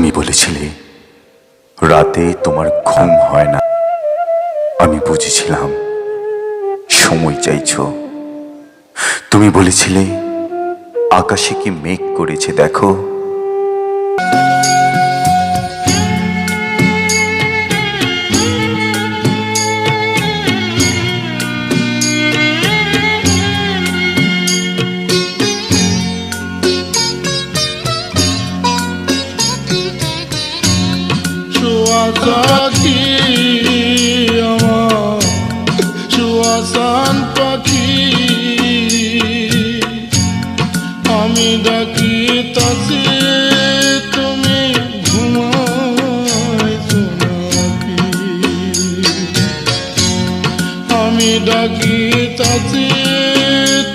তুমি বলেছিলে রাতে তোমার ঘুম হয় না। আমি বুঝেছিলাম সময় চাইছো। তুমি বলেছিলে আকাশে কি মেঘ করেছে দেখো। পাখি আমার সুয়াসান পাখি, আমি ডাকি তাসি তুমি ঘুমাইছো নাকি। আমি ডাকি তাসি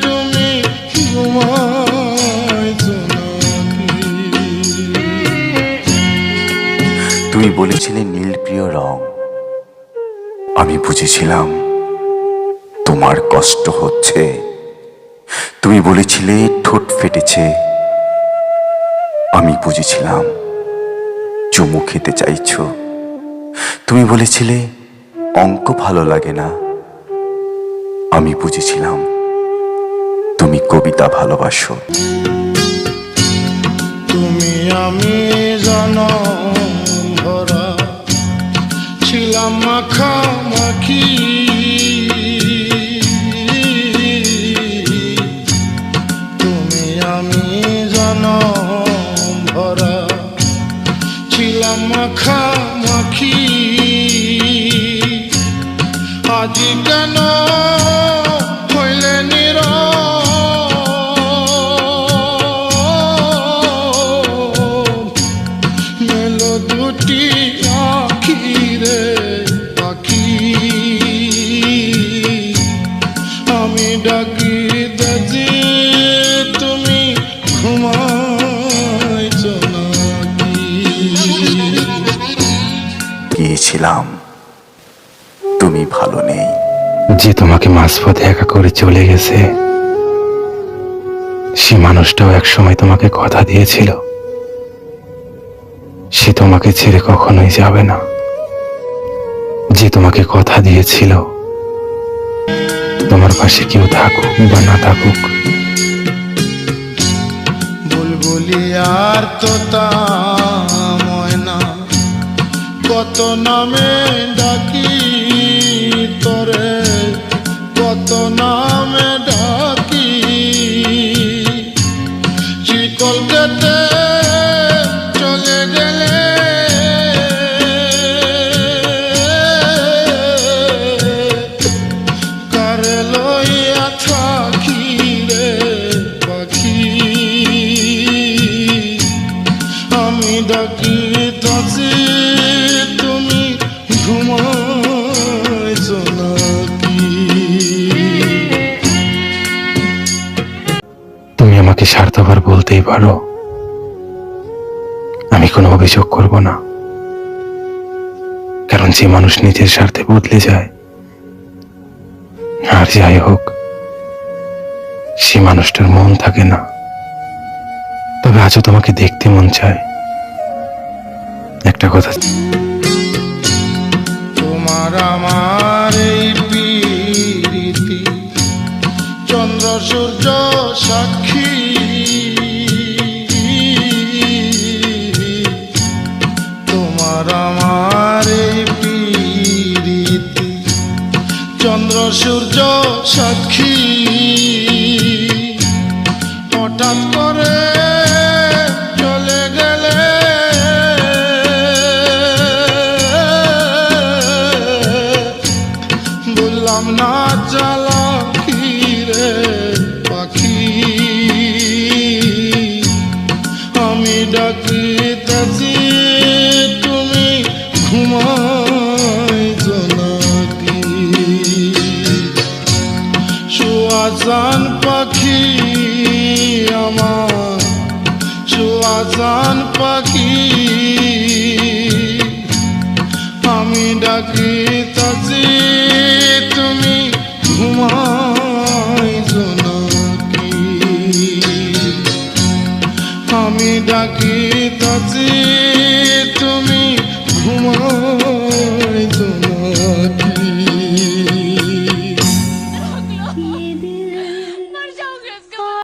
তুমি ঘুমাইছো নাকি। তুমি বলেছিলে নীল প্রিয় রং। আমি বুঝেছিলাম তোমার কষ্ট হচ্ছে। তুমি বলেছিলে ঠোঁট ফেটেছে। আমি বুঝেছিলাম চুমু খেতে চাইছো। তুমি বলেছিলে অঙ্ক ভালো লাগে না। আমি বুঝেছিলাম তুমি কবিতা ভালোবাসো। তুমি আমি জনম ভরা ছিলাম মাখামাখি, তুমি আমি জনম ভরা ছিলাম মাখামাখি। আজ কেন হইলে মেলো দুটি আখি রে পাখি, আমি ডাকি দাজি তুমি ঘুমাইছো নাকি। গিয়েছিলাম তুমি ভালো নেই। যে তোমাকে মাঝপথে একা করে চলে গেছে, সে মানুষটাও একসময় তোমাকে কথা দিয়েছিল সে তোমাকে ছেড়ে কখনোই যাবে না। যে তোমাকে কথা দিয়েছিল তোমার পাশে কেউ থাকুক বা না থাকুক। বুলবুলি আর তোতা ময়না কত নামে ডাকি তোরে, কত নামে ডাকি। শিকল কেটে চলে গেলে কারে লইয়া থাকি রে পাখি, আমি ডাকি তাসি তুমি ঘুমাইছো নাকি। তুমি আমাকে স্বার্থপর বলতেই পারো, আমি কোনো অভিযোগ করব না। কারণ যে মানুষ নিজের স্বার্থে বদলে যায়, আর যাই হোক সে মানুষটার মন থাকে না। তবে আজও তোমাকে দেখতে মন চায়। একটা কথা, তোমার আমার এই প্রীতি চন্দ্র সূর্য সাক্ষী, তোমার আমার এই প্রীতি চন্দ্র সূর্য সাক্ষী। হঠাৎ করে চলে গেলে বললাম না জ্বালা কি রে পাখি, আমি ডাকি তাসি তুমি ঘুমাইছো নাকি। সুয়াসান পাখি আমার সুয়াসান পাখি, আমি ডাকি তাসি তুমি ঘুমাইছো নাকি। আমি ডাকি তাসি